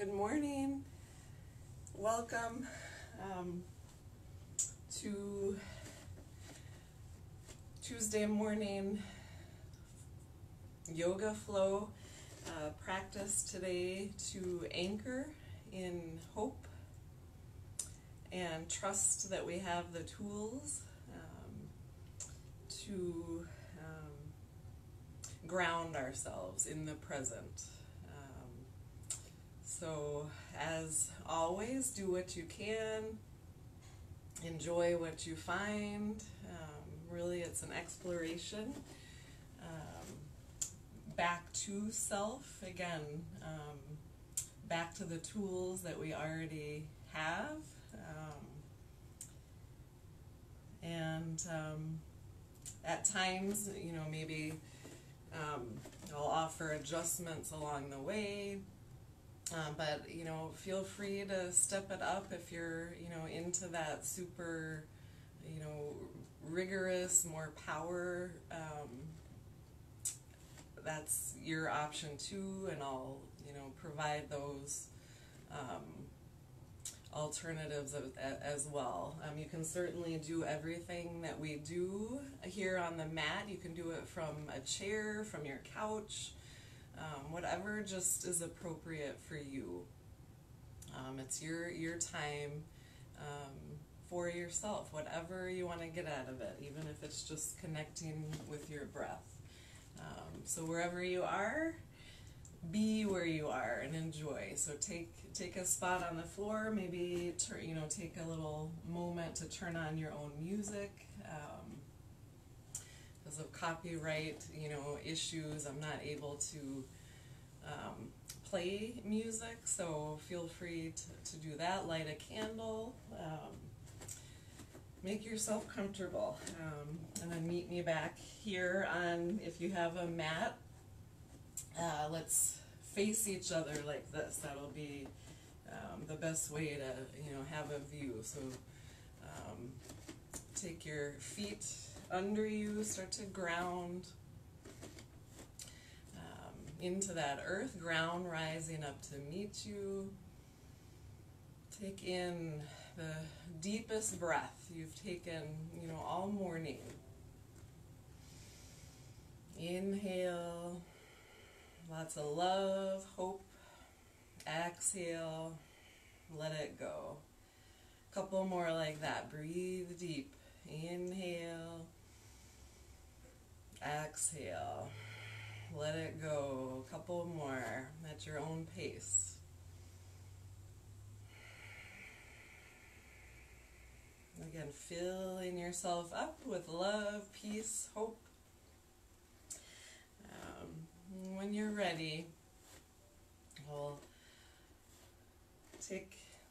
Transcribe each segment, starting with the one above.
Good morning. Welcome to Tuesday morning yoga flow practice today to anchor in hope and trust that we have the tools to ground ourselves in the present. So as always, do what you can, enjoy what you find. Really, it's an exploration back to self, again, back to the tools that we already have. And at times, maybe I'll offer adjustments along the way. But feel free to step it up if you're into that super rigorous, more power. That's your option too, and I'll provide those alternatives as well. You can certainly do everything that we do here on the mat. You can do it from a chair, from your couch. Whatever just is appropriate for you. It's your time for yourself, whatever you want to get out of it, even if it's just connecting with your breath. So wherever you are, be where you are and enjoy. So take a spot on the floor, maybe take a little moment to turn on your own music. Because of copyright issues, I'm not able to play music, so feel free to do that. Light a candle, make yourself comfortable, and then meet me back here on, if you have a mat, let's face each other like this. That'll be the best way to have a view. So take your feet under you, start to ground into that earth, ground rising up to meet you. Take in the deepest breath you've taken all morning. Inhale, lots of love, hope. Exhale, let it go. A couple more like that. Breathe deep. Inhale, exhale, let it go. A couple more at your own pace. Again, filling yourself up with love, peace, hope. When you're ready,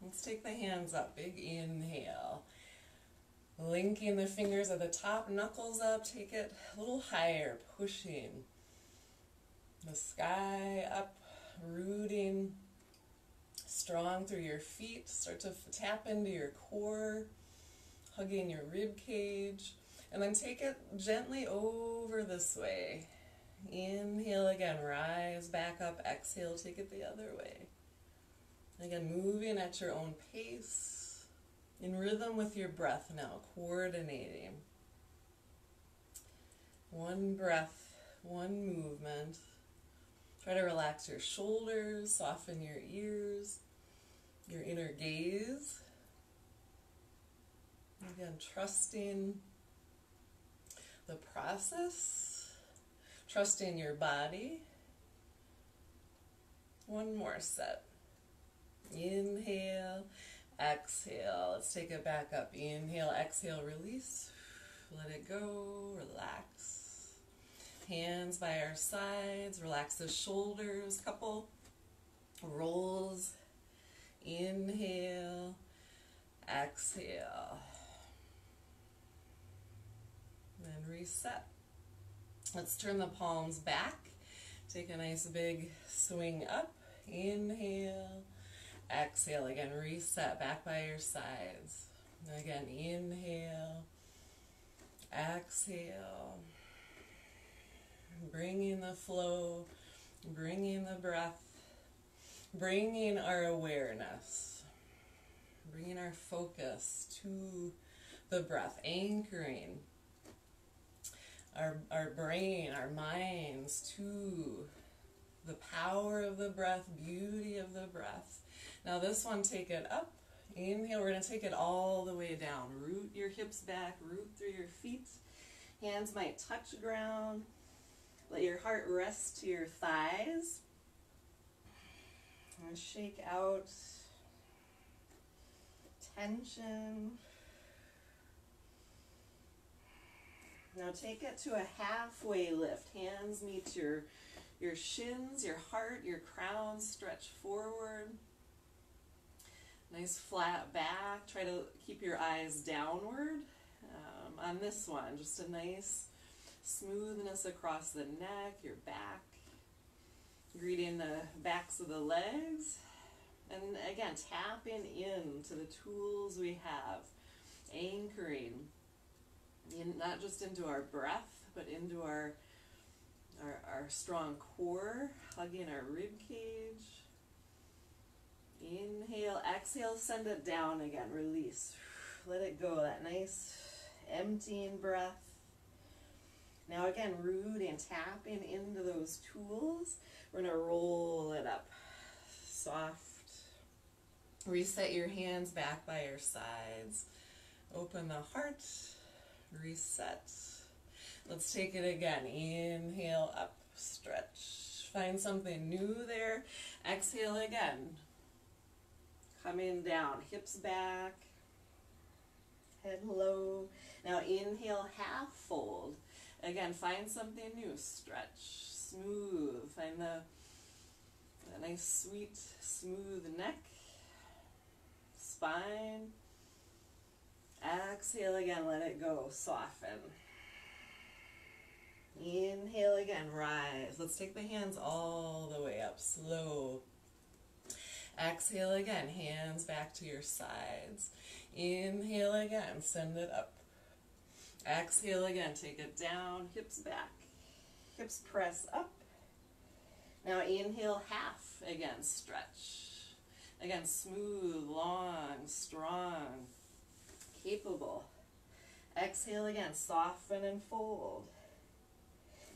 let's take the hands up. Big inhale. Linking the fingers at the top, knuckles up, take it a little higher, pushing the sky up, rooting strong through your feet. Start to tap into your core, hugging your rib cage, and then take it gently over this way. Inhale again, rise back up, exhale, take it the other way. Again, moving at your own pace, in rhythm with your breath now, coordinating. One breath, one movement. Try to relax your shoulders, soften your ears, your inner gaze. Again, trusting the process, trusting your body. One more set. Inhale, exhale. Let's take it back up. Inhale, exhale, release. Let it go, relax. Hands by our sides, relax the shoulders. Couple rolls. Inhale, exhale. Then reset. Let's turn the palms back. Take a nice big swing up. Inhale, exhale. Again, reset back by your sides. Again, inhale, exhale. Bringing the flow, bringing the breath bringing our awareness, bringing our focus to the breath, anchoring our brain, our minds to the power of the breath, beauty of the breath. Now this one, take it up. Inhale, we're going to take it all the way down. Root your hips back, root through your feet. Hands might touch ground. Let your heart rest to your thighs. And shake out tension. Now take it to a halfway lift. Hands meet your shins, your heart, your crown. Stretch forward. Nice flat back. Try to keep your eyes downward. On this one, just a nice smoothness across the neck, your back. Greeting the backs of the legs. And again, tapping into the tools we have. Anchoring. Not just into our breath, but into our strong core, hugging our rib cage. Inhale, exhale, send it down again, release. Let it go, that nice emptying breath. Now again, rooting, tapping into those tools. We're going to roll it up, soft. Reset your hands back by your sides. Open the heart. Reset. Let's take it again. Inhale up, stretch. Find something new there. Exhale again. Coming down, hips back, head low. Now inhale, half fold. Again, find something new. Stretch, smooth. Find the nice, sweet, smooth neck, spine. Exhale again, let it go, soften. Inhale again, rise. Let's take the hands all the way up, slow. Exhale again, hands back to your sides. Inhale again, send it up. Exhale again, take it down, hips back. Hips press up. Now inhale, half again, stretch. Again, smooth, long, strong. Capable. Exhale again, soften and fold.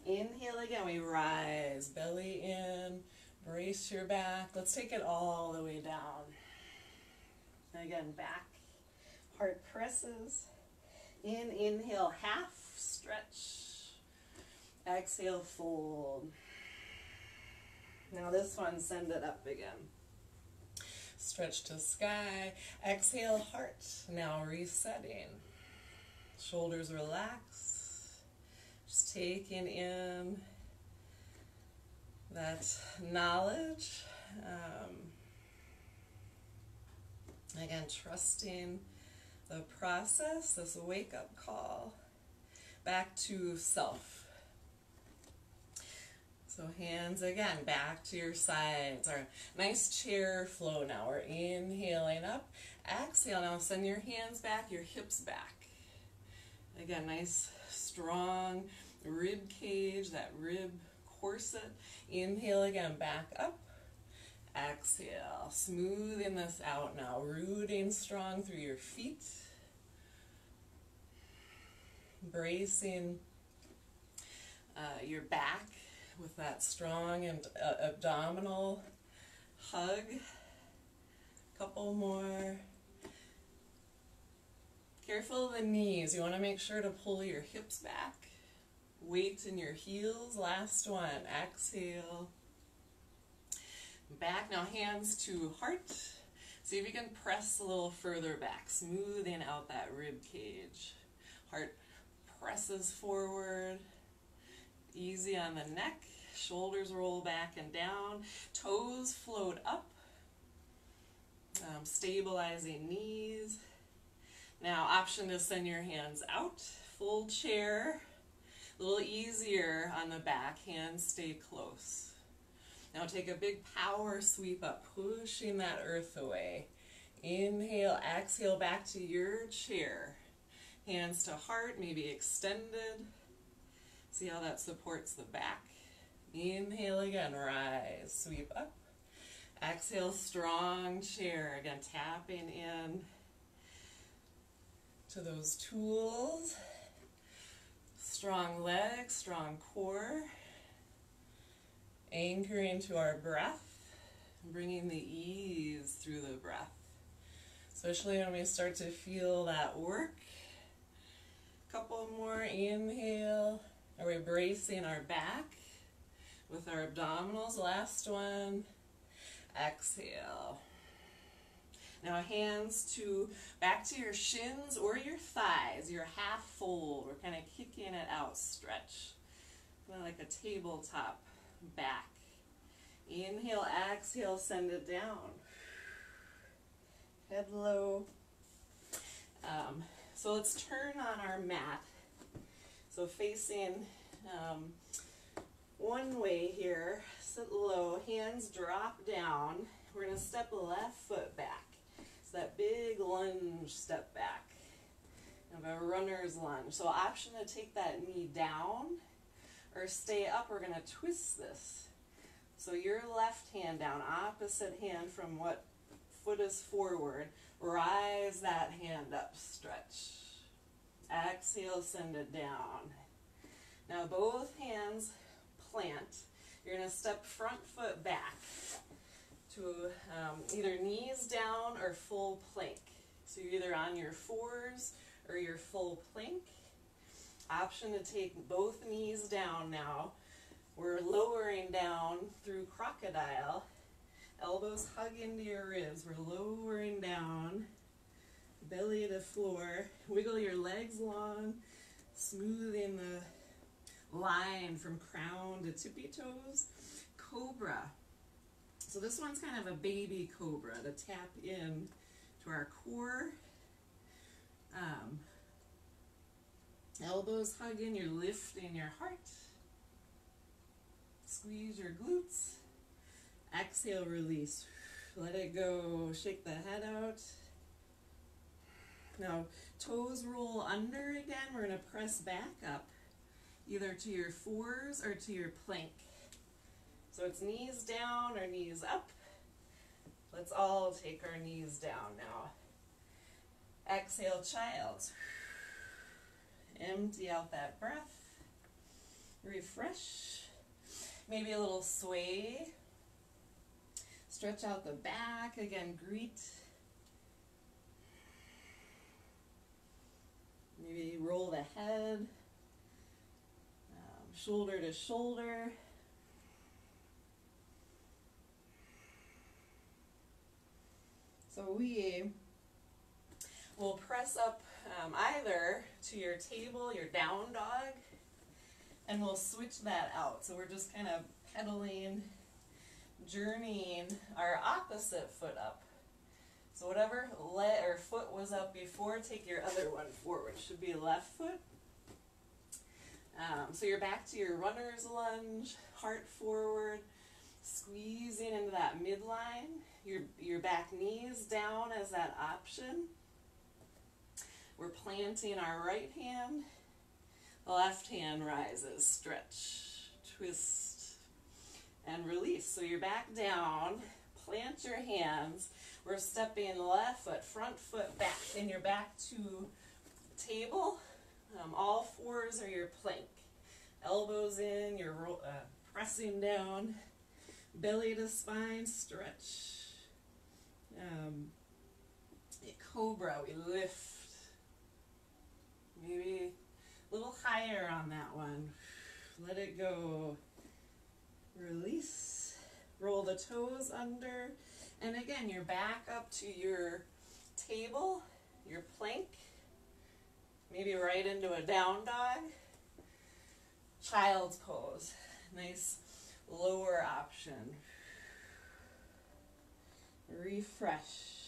Inhale again, we rise, belly in, brace your back. Let's take it all the way down. Again, back, heart presses. Inhale, half, stretch. Exhale, fold. Now this one, send it up again. Stretch to sky. Exhale, heart. Now resetting. Shoulders relax. Just taking in that knowledge. Again, trusting the process, this wake-up call back to self. So hands again back to your sides. Our nice chair flow now. We're inhaling up. Exhale now. Send your hands back, your hips back. Again, nice strong rib cage, that rib corset. Inhale again, back up. Exhale. Smoothing this out now. Rooting strong through your feet. Bracing your back with that strong and abdominal hug. Couple more. Careful of the knees. You want to make sure to pull your hips back. Weight in your heels. Last one. Exhale. Back. Now hands to heart. See if you can press a little further back. Smoothing out that rib cage. Heart presses forward. Easy on the neck. Shoulders roll back and down. Toes float up. Stabilizing knees. Now, option to send your hands out. Full chair. A little easier on the back. Hands stay close. Now take a big power sweep up, pushing that earth away. Inhale, exhale back to your chair. Hands to heart, maybe extended. See how that supports the back. Inhale again, rise, sweep up. Exhale, strong chair. Again, tapping in to those tools. Strong legs, strong core. Anchoring to our breath. Bringing the ease through the breath. Especially when we start to feel that work. Couple more, inhale. Are we bracing our back with our abdominals? Last one. Exhale. Now hands back to your shins or your thighs, your half fold. We're kind of kicking it out, stretch. Kind of like a tabletop back. Inhale, exhale, send it down. Head low. So let's turn on our mat. So facing one way here, sit low, hands drop down. We're going to step the left foot back. So that big lunge step back. Of a runner's lunge. So option to take that knee down or stay up. We're going to twist this. So your left hand down, opposite hand from what foot is forward. Rise that hand up, stretch. Exhale, send it down. Now both hands plant. You're going to step front foot back to either knees down or full plank. So you're either on your fours or your full plank. Option to take both knees down now. We're lowering down through crocodile. Elbows hug into your ribs. We're lowering down, belly to floor. Wiggle your legs long, smoothing the line from crown to tippy toes. Cobra. So this one's kind of a baby cobra to tap in to our core. Elbows hugging, you're lifting your heart. Squeeze your glutes. Exhale, release. Let it go. Shake the head out. Now, toes roll under again. We're going to press back up, either to your fours or to your plank. So it's knees down or knees up. Let's all take our knees down now. Exhale, child. Empty out that breath. Refresh. Maybe a little sway. Stretch out the back. Again, greet. Maybe roll the head. Shoulder to shoulder. So we will press up either to your table, your down dog, and we'll switch that out. So we're just kind of pedaling, journeying our opposite foot up. So whatever leg or foot was up before, take your other one forward. Should be left foot. So you're back to your runner's lunge, heart forward, squeezing into that midline. Your back knees down as that option. We're planting our right hand. The left hand rises, stretch, twist, and release. So you're back down, plant your hands. We're stepping left foot, front foot back, and you're back to table. All fours are your plank. Elbows in, you're pressing down, belly to spine, stretch. Cobra, we lift. Maybe a little higher on that one. Let it go. Release. Roll the toes under. And again, you're back up to your table, your plank. Maybe right into a down dog. Child's pose. Nice lower option. Refresh.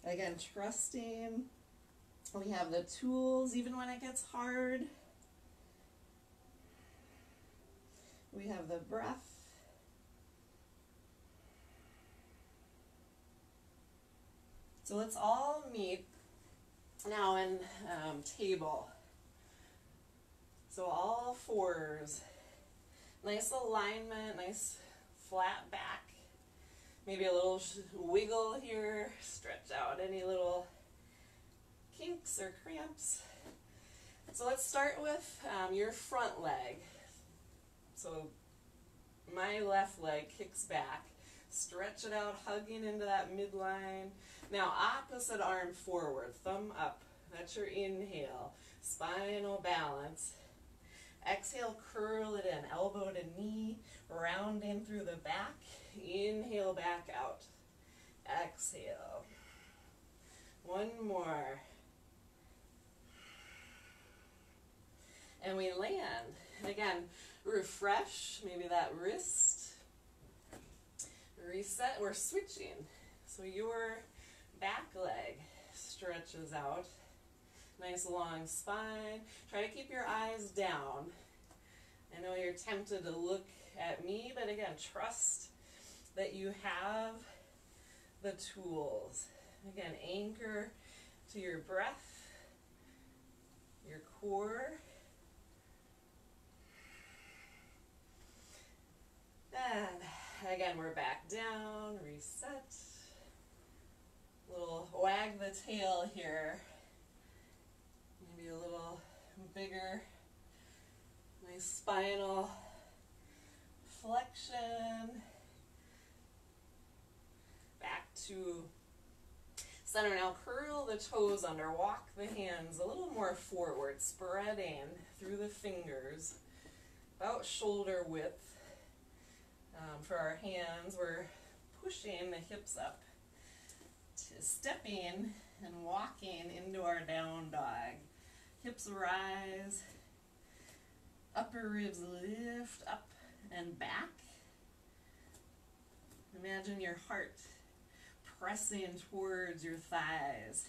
Again, trusting we have the tools even when it gets hard. We have the breath. So let's all meet now in table. So all fours. Nice alignment, nice flat back. Maybe a little wiggle here, stretch out any little kinks or cramps. So let's start with your front leg. So my left leg kicks back. Stretch it out, hugging into that midline. Now opposite arm forward, thumb up. That's your inhale. Spinal balance. Exhale, curl it in, elbow to knee, rounding through the back. Inhale back out. Exhale. One more. And we land. And again, refresh, maybe that wrist. Reset, we're switching. So your back leg stretches out. Nice long spine. Try to keep your eyes down. I know you're tempted to look at me, but again, trust that you have the tools. Again, anchor to your breath, your core. And again, we're back down, reset. Little wag the tail here. Maybe a little bigger. Nice spinal flexion. Back to center. Now curl the toes under. Walk the hands a little more forward, spreading through the fingers. About shoulder width. For our hands, we're pushing the hips up, to stepping and walking into our down dog. Hips rise, upper ribs lift up and back. Imagine your heart pressing towards your thighs,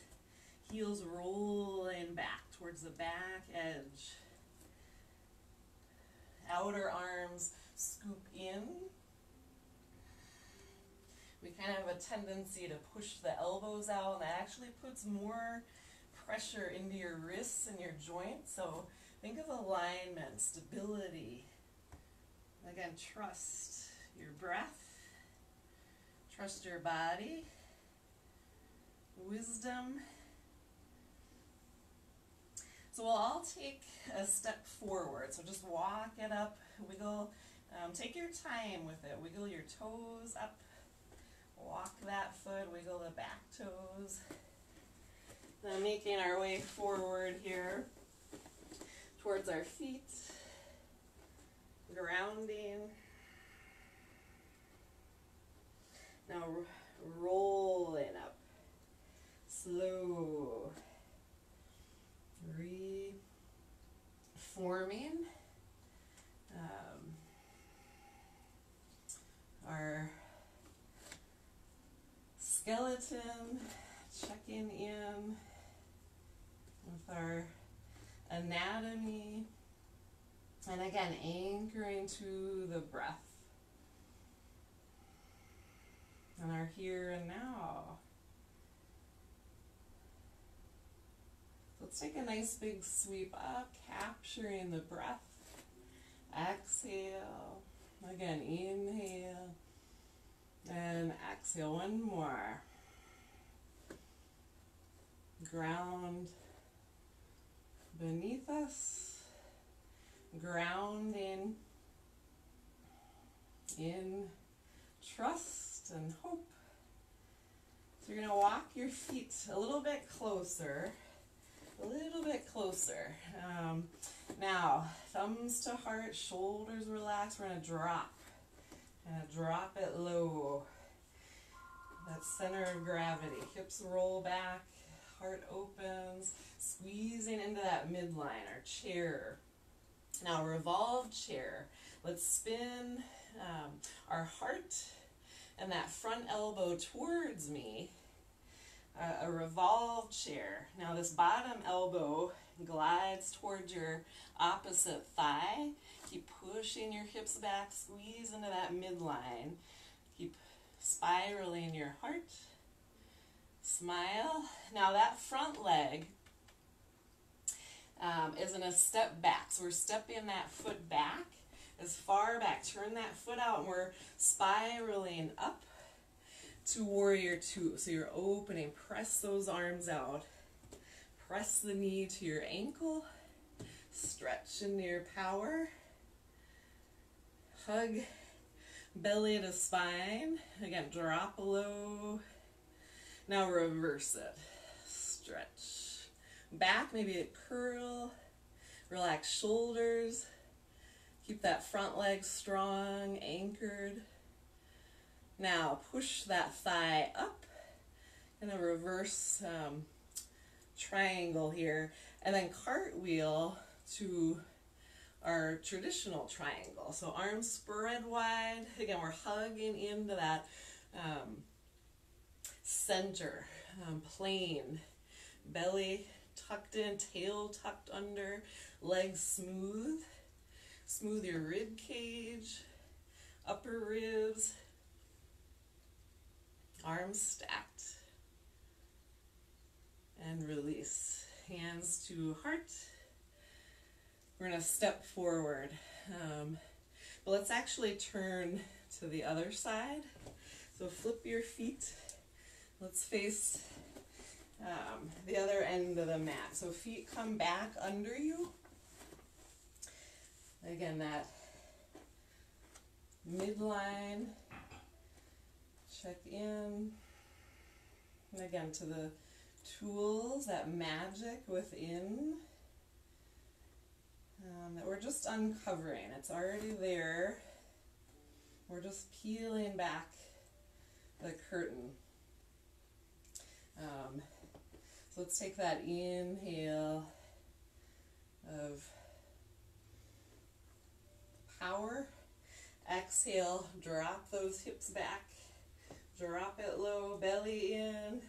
heels rolling back towards the back edge. Outer arms scoop in. We kind of have a tendency to push the elbows out, and that actually puts more pressure into your wrists and your joints. So think of alignment, stability. Again, trust your breath, trust your body, wisdom. So we'll all take a step forward. So just walk it up, wiggle, take your time with it. Wiggle your toes up. Walk that foot, wiggle the back toes. Then making our way forward here towards our feet. Grounding. Now rolling up. Slow. Reforming. Our skeleton, checking in with our anatomy, and again, anchoring to the breath and our here and now. Let's take a nice big sweep up, capturing the breath. Exhale. Again, inhale. And exhale, one more. Ground beneath us. Grounding in trust and hope. So you're going to walk your feet a little bit closer. Now, thumbs to heart, shoulders relaxed. We're going to drop. Drop it low. That center of gravity. Hips roll back, heart opens, squeezing into that midline, our chair. Now, revolved chair. Let's spin our heart and that front elbow towards me. A revolved chair. Now, this bottom elbow glides towards your opposite thigh. Keep pushing your hips back, squeeze into that midline. Keep spiraling your heart. Smile. Now that front leg is in a step back. So we're stepping that foot back. as far back. Turn that foot out and we're spiraling up to warrior two. So you're opening, press those arms out. Press the knee to your ankle. Stretch into your power. Hug belly to spine. Again, drop low. Now reverse it. Stretch. Back, maybe a curl. Relax shoulders. Keep that front leg strong, anchored. Now push that thigh up. And a reverse triangle here. And then cartwheel to our traditional triangle. So arms spread wide. Again, we're hugging into that center, plane. Belly tucked in, tail tucked under, legs smooth. Smooth your rib cage, upper ribs, arms stacked. And release. Hands to heart. We're going to step forward. But let's actually turn to the other side. So flip your feet. Let's face the other end of the mat. So feet come back under you. Again, that midline. Check in. And again, to the tools, that magic within that we're just uncovering. It's already there. We're just peeling back the curtain. So let's take that inhale of power. Exhale, drop those hips back. Drop it low, belly in.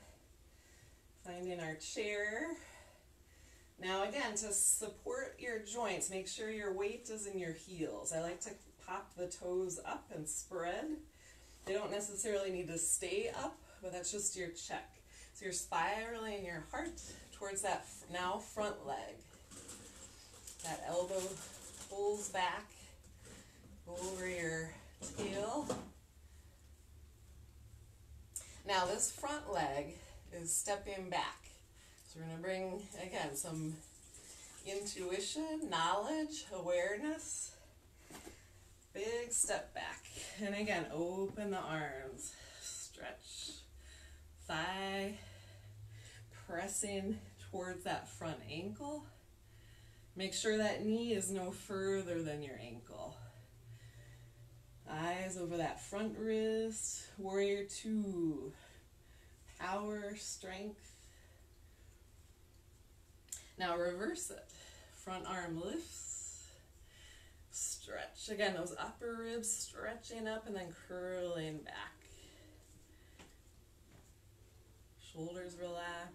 Finding our chair. Now again, to support your joints, make sure your weight is in your heels. I like to pop the toes up and spread. They don't necessarily need to stay up, but that's just your check. So you're spiraling your heart towards that now front leg. That elbow pulls back over your tail. Now this front leg is stepping back. So we're going to bring, again, some intuition, knowledge, awareness. Big step back. And again, open the arms. Stretch. Thigh pressing towards that front ankle. Make sure that knee is no further than your ankle. Eyes over that front wrist. Warrior two. Power, strength. Now reverse it. Front arm lifts. Stretch. Again, those upper ribs stretching up and then curling back. Shoulders relax.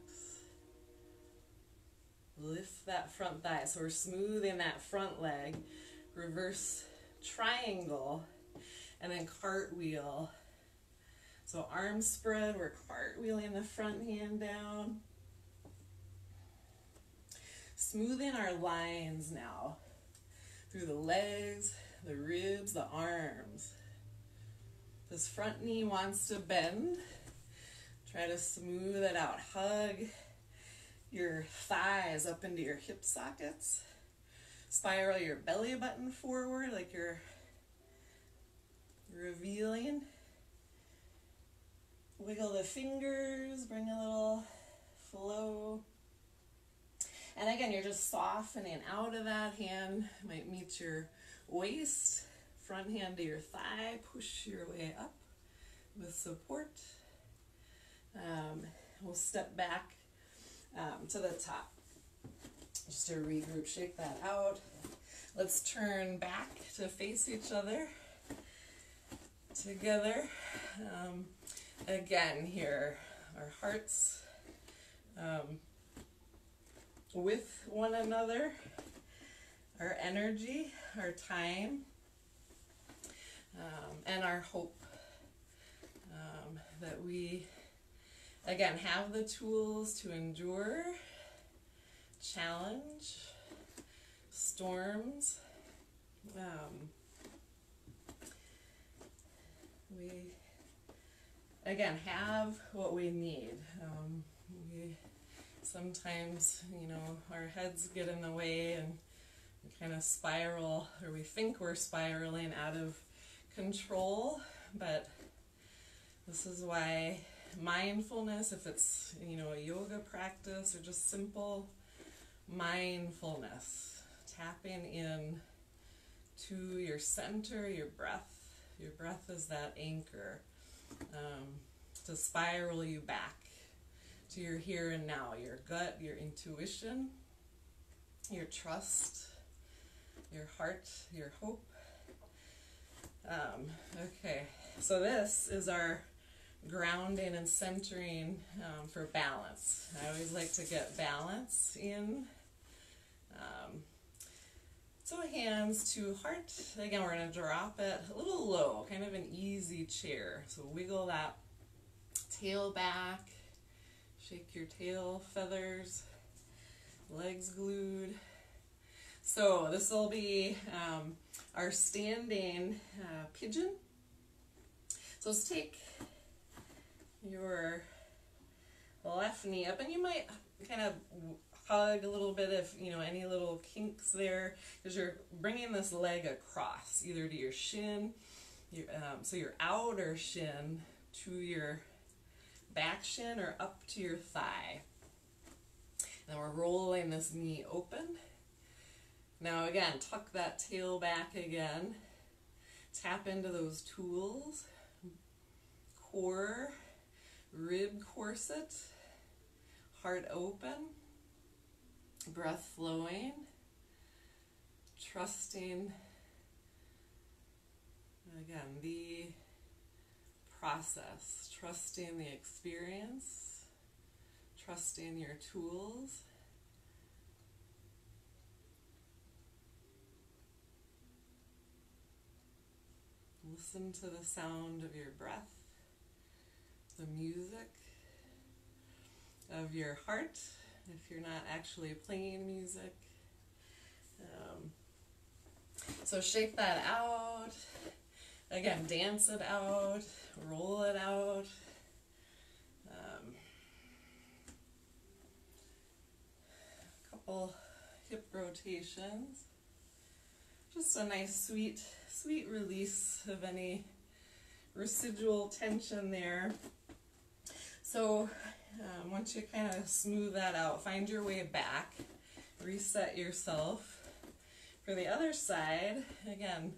Lift that front thigh. So we're smoothing that front leg. Reverse triangle. And then cartwheel. So arms spread. We're cartwheeling the front hand down. Smoothing our lines now. Through the legs, the ribs, the arms. This front knee wants to bend. Try to smooth it out. Hug your thighs up into your hip sockets. Spiral your belly button forward like you're revealing. Wiggle the fingers, bring a little flow. And again, you're just softening out of that. Hand might meet your waist. Front hand to your thigh. Push your way up with support. We'll step back to the top. Just to regroup, shake that out. Let's turn back to face each other together. Again here, our hearts with one another, our energy, our time, and our hope that we, again, have the tools to endure challenge, storms, again, have what we need. We sometimes, you know, our heads get in the way and we kind of spiral, or we think we're spiraling out of control, but this is why mindfulness, if it's, you know, a yoga practice or just simple mindfulness, tapping in to your center, your breath. Your breath is that anchor to spiral you back to your here and now, your gut, your intuition, your trust, your heart, your hope. Okay, so this is our grounding and centering for balance. I always like to get balance in. So hands to heart. Again, we're going to drop it a little low, kind of an easy chair. So wiggle that tail back, shake your tail feathers, legs glued. So this will be our standing pigeon. So let's take your left knee up, and you might kind of hug a little bit if, you know, any little kinks there, because you're bringing this leg across, either to your shin, so your outer shin to your back shin, or up to your thigh. Then we're rolling this knee open. Now again, tuck that tail back again. Tap into those tools. Core, rib corset, heart open, breath flowing, trusting, again, the process, trusting the experience, trusting your tools. Listen to the sound of your breath, the music of your heart, if you're not actually playing music. So shake that out. Again, dance it out, roll it out. A couple hip rotations. Just a nice, sweet release of any residual tension there. So once you kind of smooth that out, find your way back, reset yourself. For the other side, again,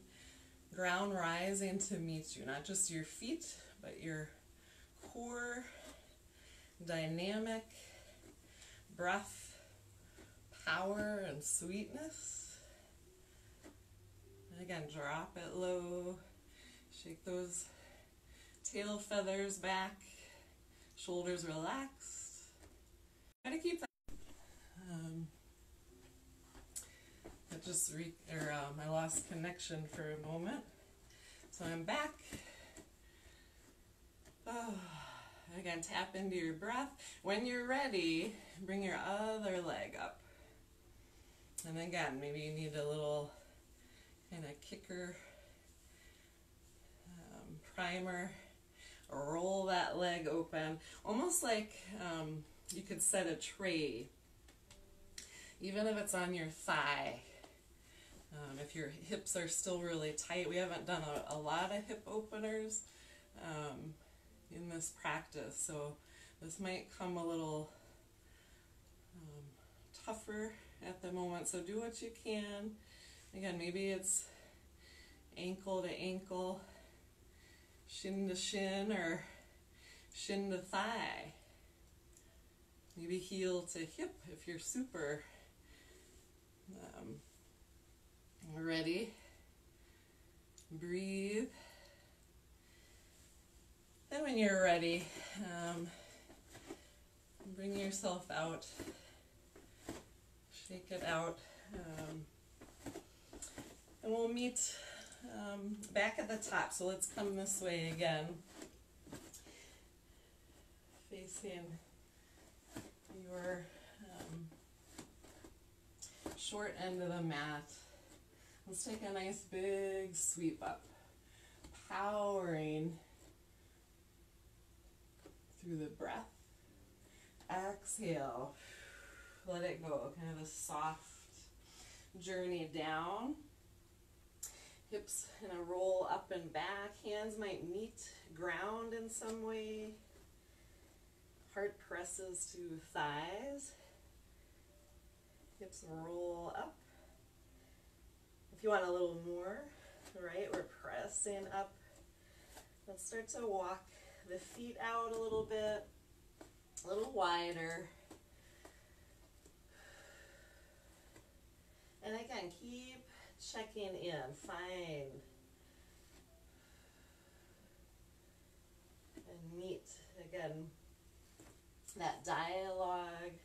ground rising to meet you, not just your feet, but your core, dynamic, breath, power, and sweetness. And again, drop it low, shake those tail feathers back, shoulders relaxed. Try to keep that. I lost connection for a moment. So I'm back. Oh, again, tap into your breath. When you're ready, bring your other leg up. And again, maybe you need a little kind of kicker, primer. Roll that leg open, almost like you could set a tray, even if it's on your thigh. If your hips are still really tight, we haven't done a lot of hip openers in this practice, so this might come a little tougher at the moment, so do what you can. Again, maybe it's ankle to ankle, shin to shin, or shin to thigh. Maybe heel to hip if you're super ready. Breathe. Then when you're ready, bring yourself out. Shake it out. And we'll meet back at the top. So let's come this way again. Facing your short end of the mat. Let's take a nice big sweep up, powering through the breath. Exhale. Let it go. Kind of a soft journey down. Hips kind of roll up and back. Hands might meet ground in some way. Heart presses to thighs. Hips roll up. If you want a little more, right, we're pressing up. Let's start to walk the feet out a little bit, a little wider. And again, keep checking in. Find and meet, again, that dialogue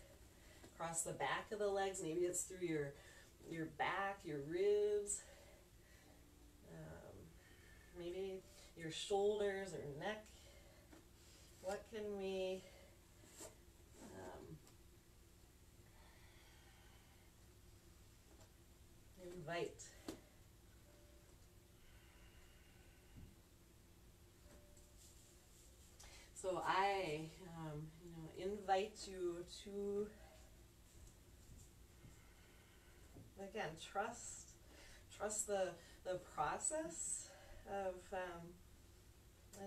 across the back of the legs. Maybe it's through your back, your ribs, maybe your shoulders or neck. What can we invite? So I invite you to, again, trust the process of,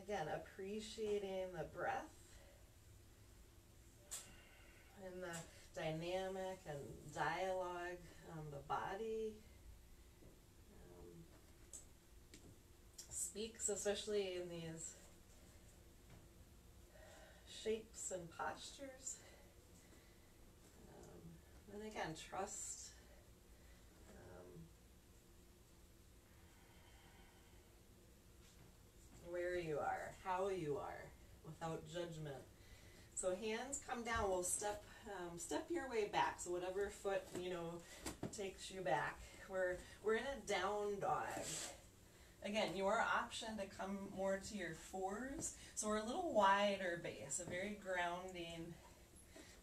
again, appreciating the breath and the dynamic and dialogue, the body speaks, especially in these shapes and postures. And again, trust where you are, how you are, without judgment. So hands come down. We'll step your way back. So whatever foot takes you back. We're in a down dog. Again, your option to come more to your fours. So we're a little wider base, a very grounding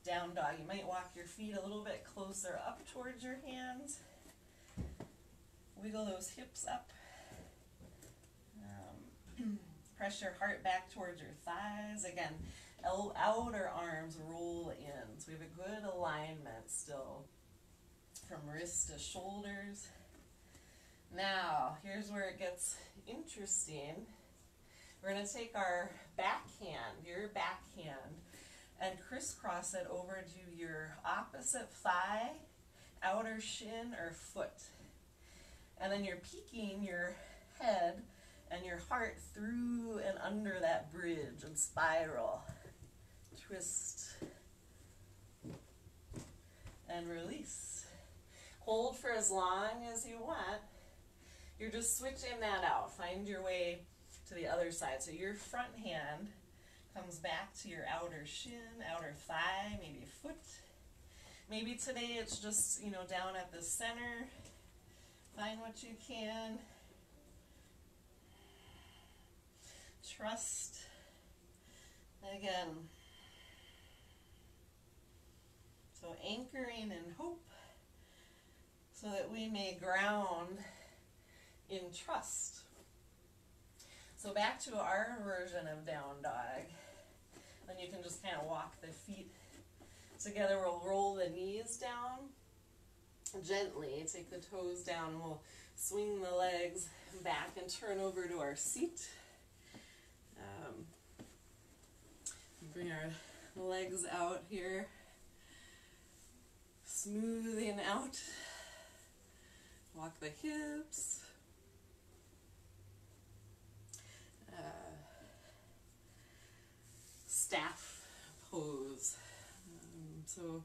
down dog. You might walk your feet a little bit closer up towards your hands. Wiggle those hips up. Press your heart back towards your thighs. Again, outer arms roll in. So we have a good alignment still from wrist to shoulders. Now, here's where it gets interesting. We're going to take our backhand, your backhand, and crisscross it over to your opposite thigh, outer shin, or foot. And then you're peeking your head and your heart through and under that bridge and spiral. Twist and release. Hold for as long as you want. You're just switching that out. Find your way to the other side. So your front hand comes back to your outer shin, outer thigh, maybe foot. Maybe today it's just, down at the center. Find what you can. Trust. Again. So anchoring in hope so that we may ground in trust. So back to our version of down dog. Then you can just kind of walk the feet together. We'll roll the knees down gently. Take the toes down. We'll swing the legs back and turn over to our seat. Bring our legs out here. Smoothing out. Walk the hips. Staff pose. So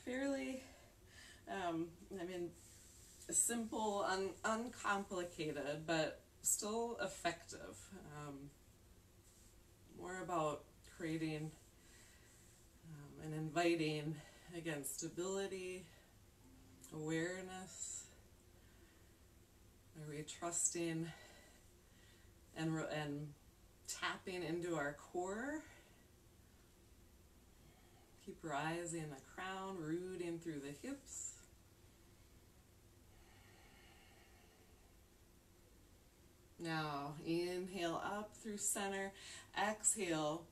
fairly, simple, uncomplicated, but still effective. More about creating and inviting, again, stability, awareness. Are we trusting and tapping into our core? Keep rising the crown, rooting through the hips. Now, inhale up through center. Exhale,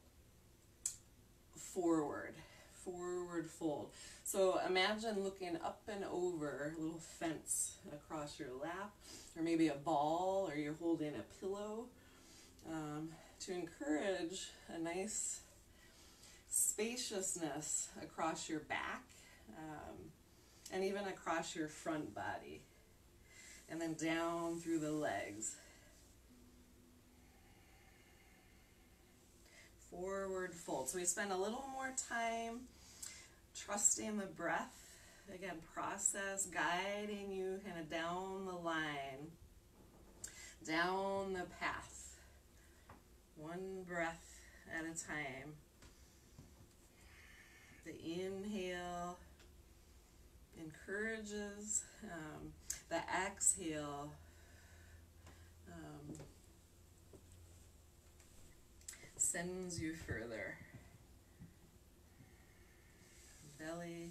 forward, forward fold. So imagine looking up and over a little fence across your lap, or maybe a ball, or you're holding a pillow, to encourage a nice spaciousness across your back, and even across your front body, and then down through the legs. Forward fold. So we spend a little more time trusting the breath. Again, process guiding you kind of down the line, down the path, one breath at a time. The inhale encourages, the exhale sends you further. Belly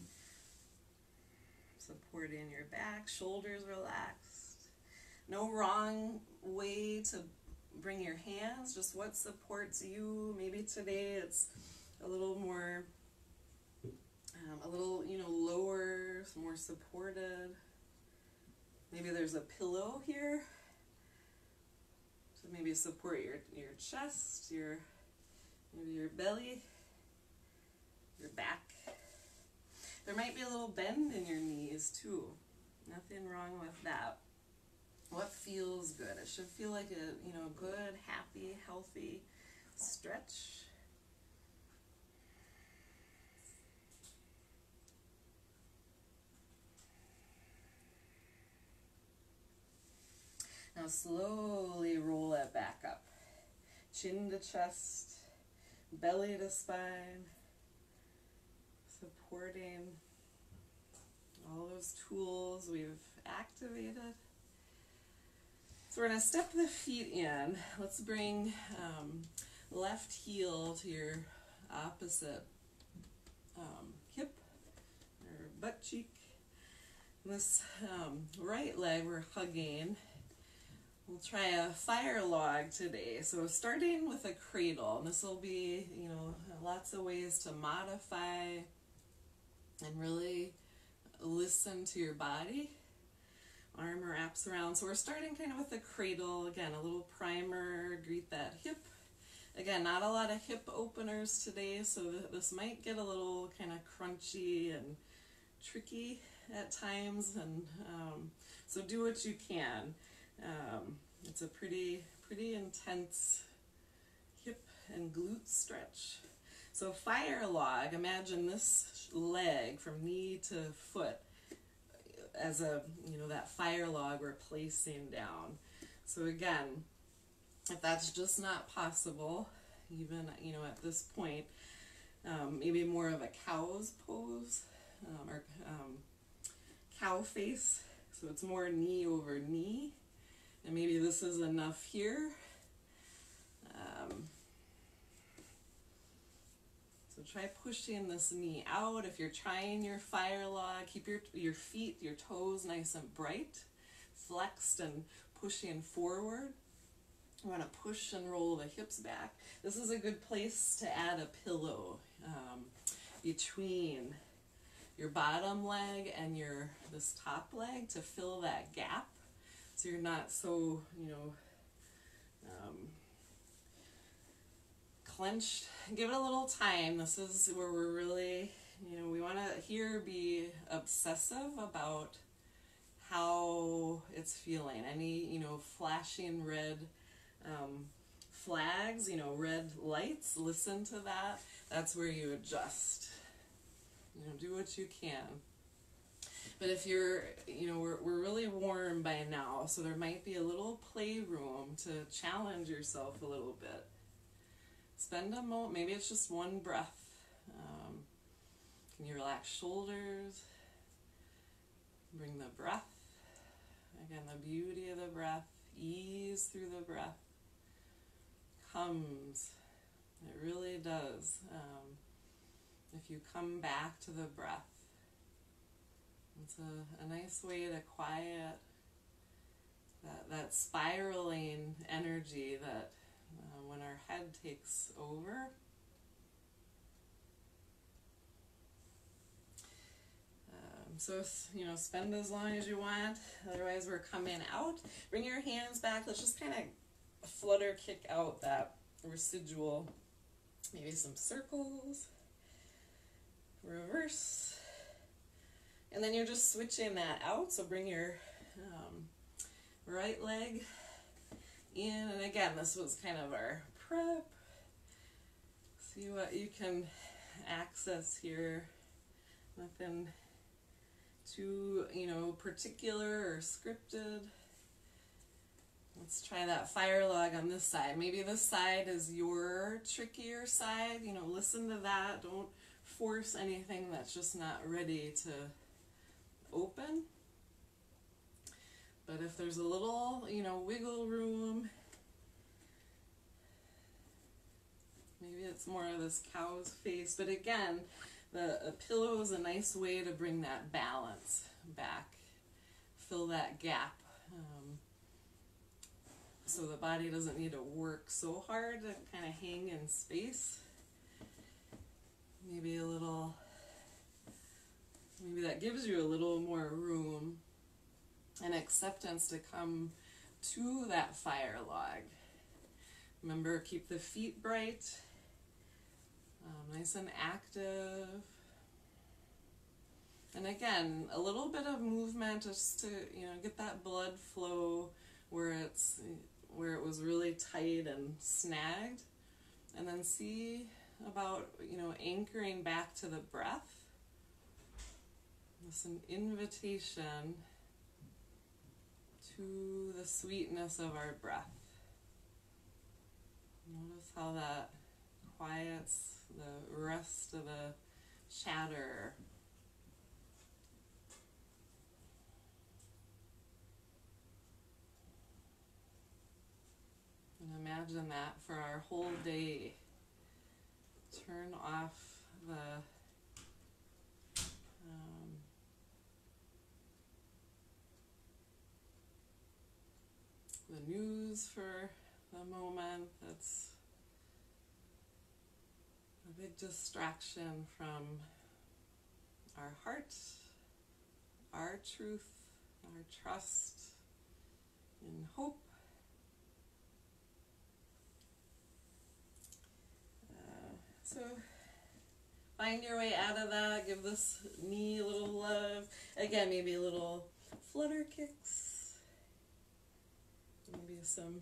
supporting your back, shoulders relaxed. No wrong way to bring your hands, just what supports you. Maybe today it's a little more, lower, more supported. Maybe there's a pillow here. So maybe support your chest, maybe your belly, your back. There might be a little bend in your knees too. Nothing wrong with that. What feels good? It should feel like a good, happy, healthy stretch. Now slowly roll it back up. Chin to chest, belly to spine, supporting all those tools we've activated. So we're going to step the feet in. Let's bring left heel to your opposite hip or butt cheek. This right leg we're hugging. We'll try a fire log today. So starting with a cradle, and this will be, lots of ways to modify and really listen to your body. Arm wraps around. So we're starting kind of with a cradle. Again, a little primer, greet that hip. Again, not a lot of hip openers today, so this might get a little kind of crunchy and tricky at times, and so do what you can. It's a pretty intense hip and glute stretch. So fire log, imagine this leg from knee to foot as that fire log we're placing down. So again, if that's just not possible, even, at this point, maybe more of a cow's pose, or cow face. So it's more knee over knee. And maybe this is enough here. So try pushing this knee out. If you're trying your fire log, keep your feet, your toes nice and bright, flexed and pushing forward. You want to push and roll the hips back. This is a good place to add a pillow between your bottom leg and this top leg to fill that gap. So you're not so, clenched. Give it a little time. This is where we're really, we want to be obsessive about how it's feeling. Any, flashing red flags, red lights, listen to that. That's where you adjust. Do what you can. But if you're, we're really warm by now, so there might be a little playroom to challenge yourself a little bit. Spend a moment, maybe it's just one breath. Can you relax shoulders? Bring the breath. Again, the beauty of the breath, ease through the breath comes. It really does. If you come back to the breath. It's a nice way to quiet that spiraling energy that when our head takes over. So, spend as long as you want. Otherwise, we're coming out. Bring your hands back. Let's just kind of flutter, kick out that residual. Maybe some circles. Reverse. And then you're just switching that out. So bring your right leg in. And again, this was kind of our prep. See what you can access here. Nothing too, particular or scripted. Let's try that fire log on this side. Maybe this side is your trickier side. Listen to that. Don't force anything that's just not ready to open. But if there's a little, wiggle room, maybe it's more of this cow's face. But again, a pillow is a nice way to bring that balance back, fill that gap, so the body doesn't need to work so hard to kind of hang in space. Maybe that gives you a little more room and acceptance to come to that fire log. Remember, keep the feet bright. Nice and active. And again, a little bit of movement just to, get that blood flow where it was really tight and snagged. And then see about, anchoring back to the breath. It's an invitation to the sweetness of our breath. Notice how that quiets the rest of the chatter. And imagine that for our whole day. Turn off the news for the moment. That's a big distraction from our heart, our truth, our trust, and hope. So find your way out of that. Give this knee a little love. Again, maybe a little flutter kicks. Maybe some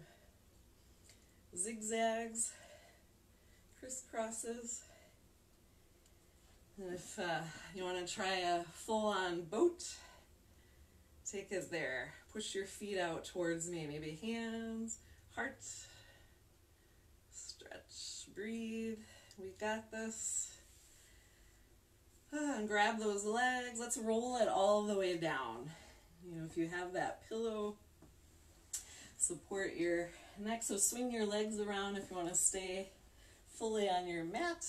zigzags, crisscrosses. And if you want to try a full-on boat, take us there. Push your feet out towards me. Maybe hands, heart. Stretch, breathe. We got this. And grab those legs. Let's roll it all the way down. If you have that pillow, support your neck. So swing your legs around if you want to stay fully on your mat.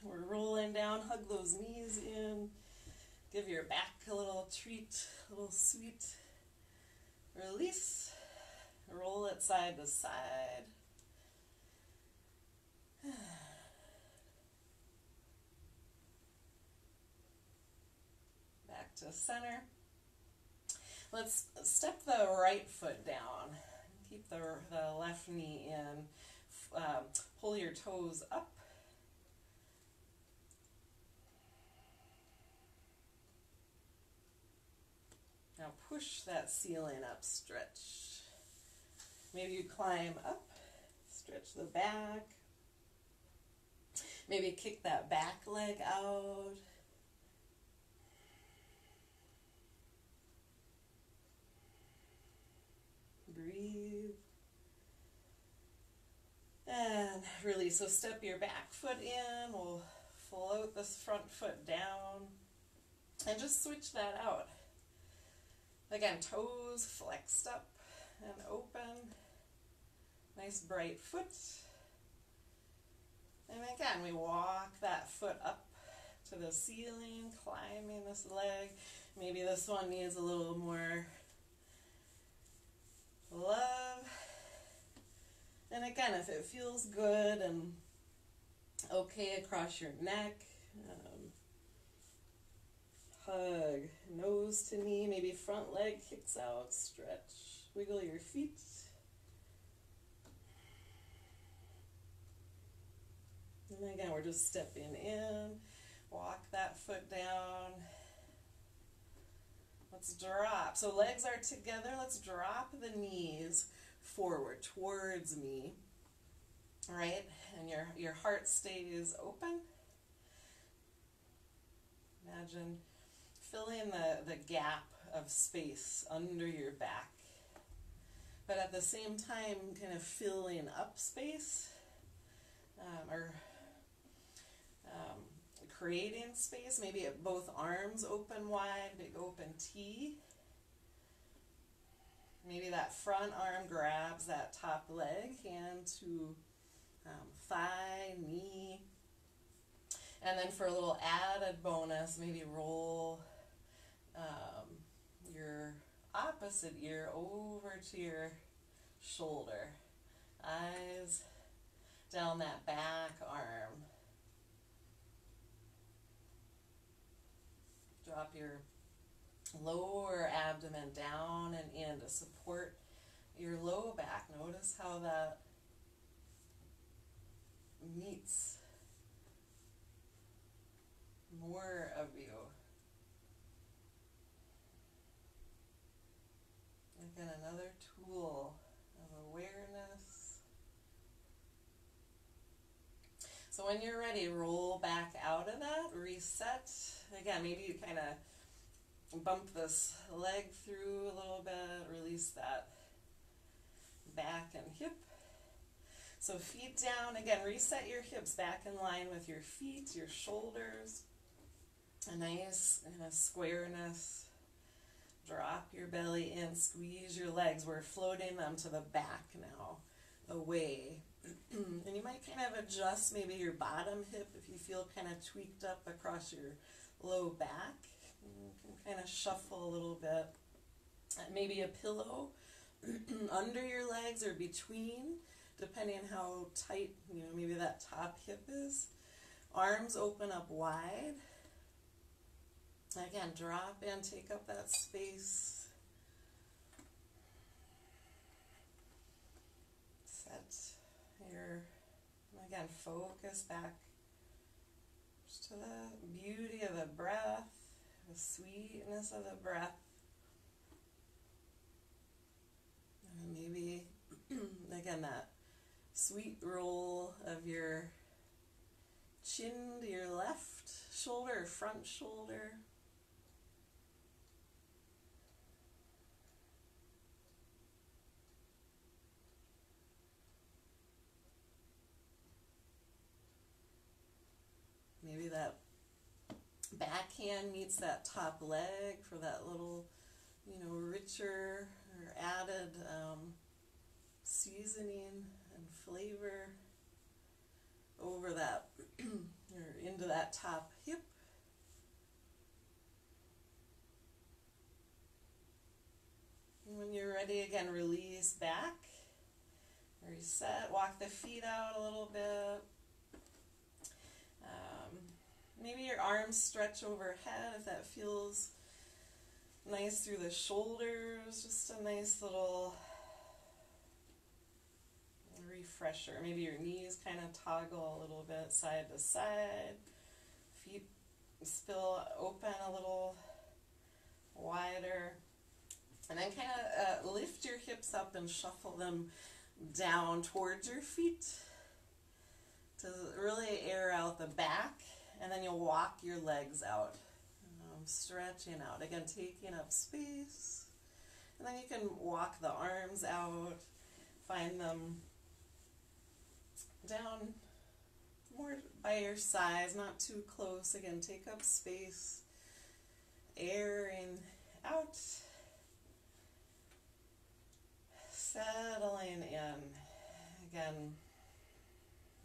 We're rolling down. Hug those knees in. Give your back a little treat, a little sweet release. Roll it side to side. Back to center. Let's step the right foot down. Keep the left knee in. Pull your toes up. Now push that ceiling up, stretch. Maybe you climb up, stretch the back. Maybe kick that back leg out. Breathe. And release. So step your back foot in. We'll float this front foot down. And just switch that out. Again, toes flexed up and open. Nice bright foot. And again, we walk that foot up to the ceiling, climbing this leg. Maybe this one needs a little more love. And again, if it feels good and okay across your neck, hug, nose to knee, maybe front leg kicks out, stretch, wiggle your feet. And again, we're just stepping in, walk that foot down. Let's drop. So legs are together. Let's drop the knees forward towards me. All right? And your heart stays open. Imagine filling the gap of space under your back. But at the same time, kind of filling up space. Or creating space, maybe both arms open wide, big open T. Maybe that front arm grabs that top leg, hand to thigh, knee. And then for a little added bonus, maybe roll your opposite ear over to your shoulder. Eyes down that back arm. Drop your lower abdomen down and in to support your low back. Notice how that meets more of you. Again, another tool of awareness. So when you're ready, roll back out of that, reset. Again, maybe you kind of bump this leg through a little bit, release that back and hip. So feet down, again, reset your hips back in line with your feet, your shoulders. A nice kind of squareness. Drop your belly in, squeeze your legs. We're floating them to the back now, away. And you might kind of adjust maybe your bottom hip if you feel kind of tweaked up across your low back. You can kind of shuffle a little bit. Maybe a pillow under your legs or between, depending on how tight, maybe that top hip is. Arms open up wide. Again, drop in, take up that space. Set your, again, focus back just to the beauty of the breath, the sweetness of the breath. And maybe, again, that sweet roll of your chin to your left shoulder or front shoulder. Maybe that backhand meets that top leg for that little, richer or added seasoning and flavor over that, or into that top hip. And when you're ready, again, release back, reset, walk the feet out a little bit. Maybe your arms stretch overhead if that feels nice through the shoulders. Just a nice little refresher. Maybe your knees kind of toggle a little bit side to side. Feet spill open a little wider. And then kind of lift your hips up and shuffle them down towards your feet to really air out the back. And then you'll walk your legs out, stretching out. Again, taking up space. And then you can walk the arms out, find them down more by your sides, not too close. Again, take up space, airing out, settling in. Again,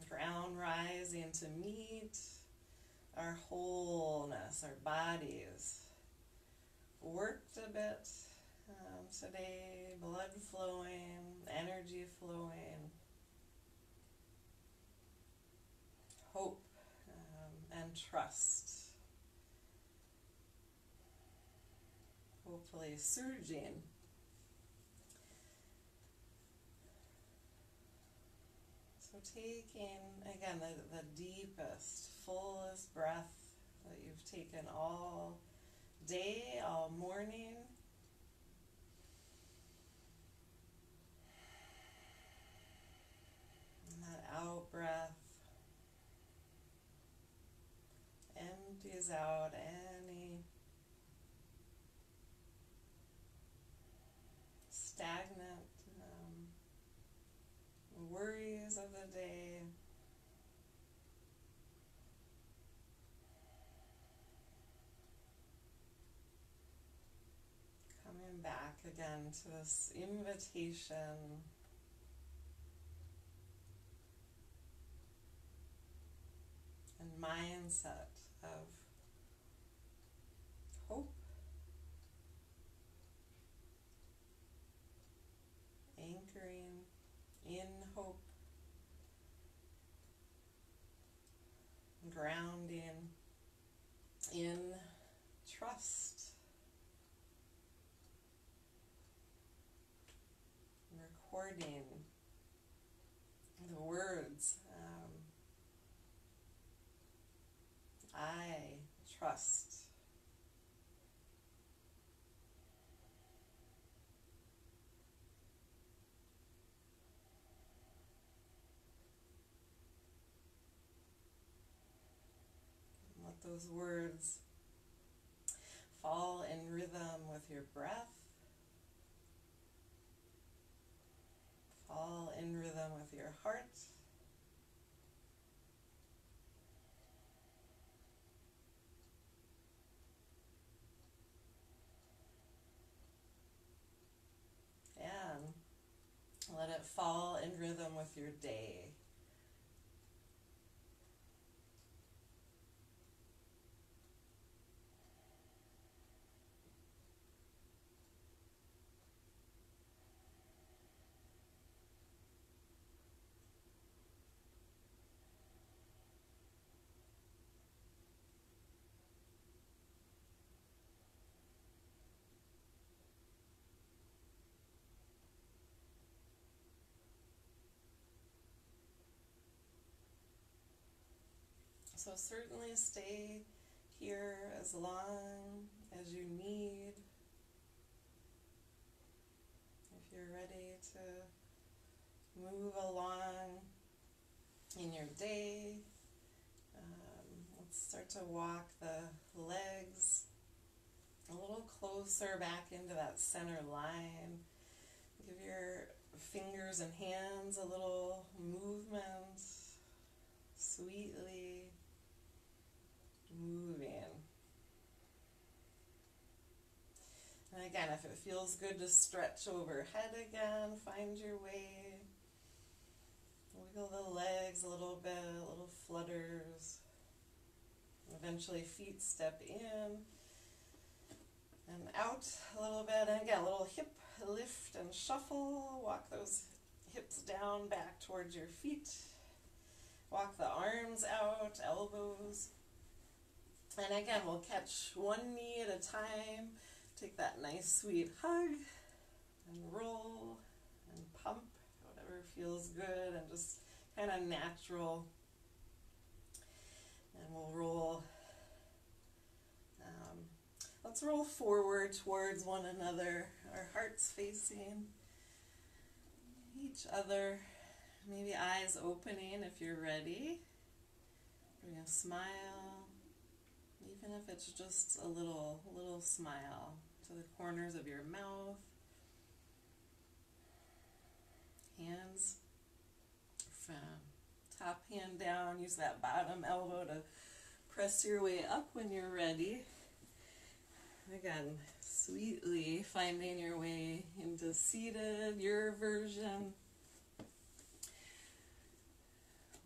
ground rising to meet our wholeness, our bodies. Worked a bit today, blood flowing, energy flowing, hope and trust. hopefully surging. So taking, again, the deepest, fullest breath that you've taken all day, all morning. And that out breath empties out any stagnant worries of the day. Coming back again to this invitation and mindset of hope, anchoring in hope, grounding in trust, recording the words, I trust. Let those words fall in rhythm with your breath, fall in rhythm with your heart. And let it fall in rhythm with your day. So certainly stay here as long as you need. If you're ready to move along in your day, let's start to walk the legs a little closer back into that center line. Give your fingers and hands a little movement, sweetly moving. And again, if it feels good to stretch overhead again, find your way. Wiggle the legs a little bit, little flutters. Eventually feet step in and out a little bit. And again, a little hip lift and shuffle. Walk those hips down back towards your feet. Walk the arms out, elbows. And again, we'll catch one knee at a time. Take that nice sweet hug and roll and pump, whatever feels good and just kind of natural. And we'll roll. Let's roll forward towards one another, our hearts facing each other. Maybe eyes opening if you're ready. Bring a smile, even if it's just a little smile to the corners of your mouth. Hands from top hand down. Use that bottom elbow to press your way up when you're ready. Again, sweetly finding your way into seated, your version.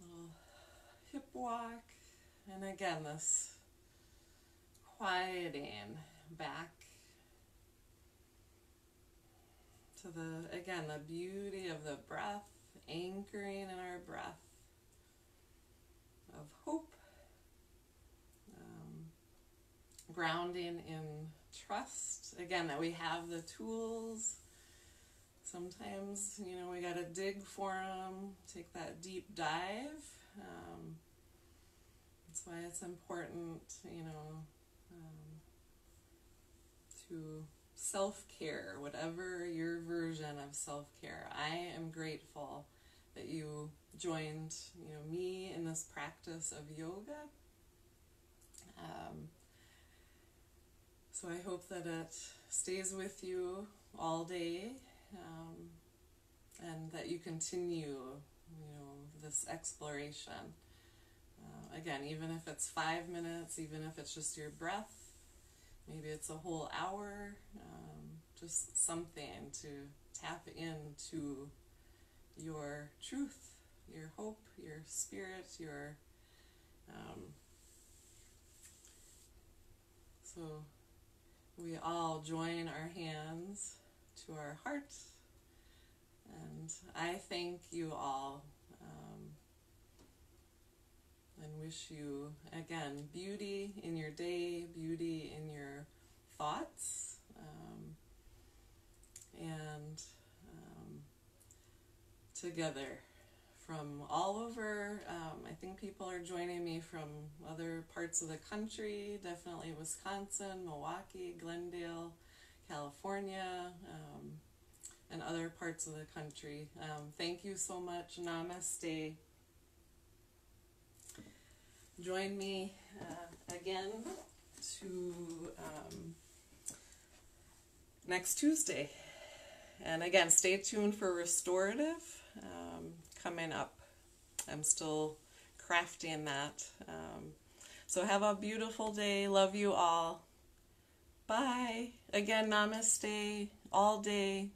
Little hip walk. And again, this quieting back to the beauty of the breath, anchoring in our breath of hope, grounding in trust, again, that we have the tools. Sometimes, we got to dig for them, take that deep dive. That's why it's important, to self-care, whatever your version of self-care. I am grateful that you joined, me in this practice of yoga. So I hope that it stays with you all day, and that you continue, this exploration. Again, even if it's 5 minutes, even if it's just your breath, maybe it's a whole hour, just something to tap into your truth, your hope, your spirit, so we all join our hands to our heart, and I thank you all, and wish you, again, beauty in your day, beauty in your thoughts, and together from all over. I think people are joining me from other parts of the country, definitely Wisconsin, Milwaukee, Glendale, California, and other parts of the country. Thank you so much. Namaste. Join me again to next Tuesday. And again, stay tuned for restorative coming up. I'm still crafting that. So have a beautiful day. Love you all. Bye. Again, namaste all day.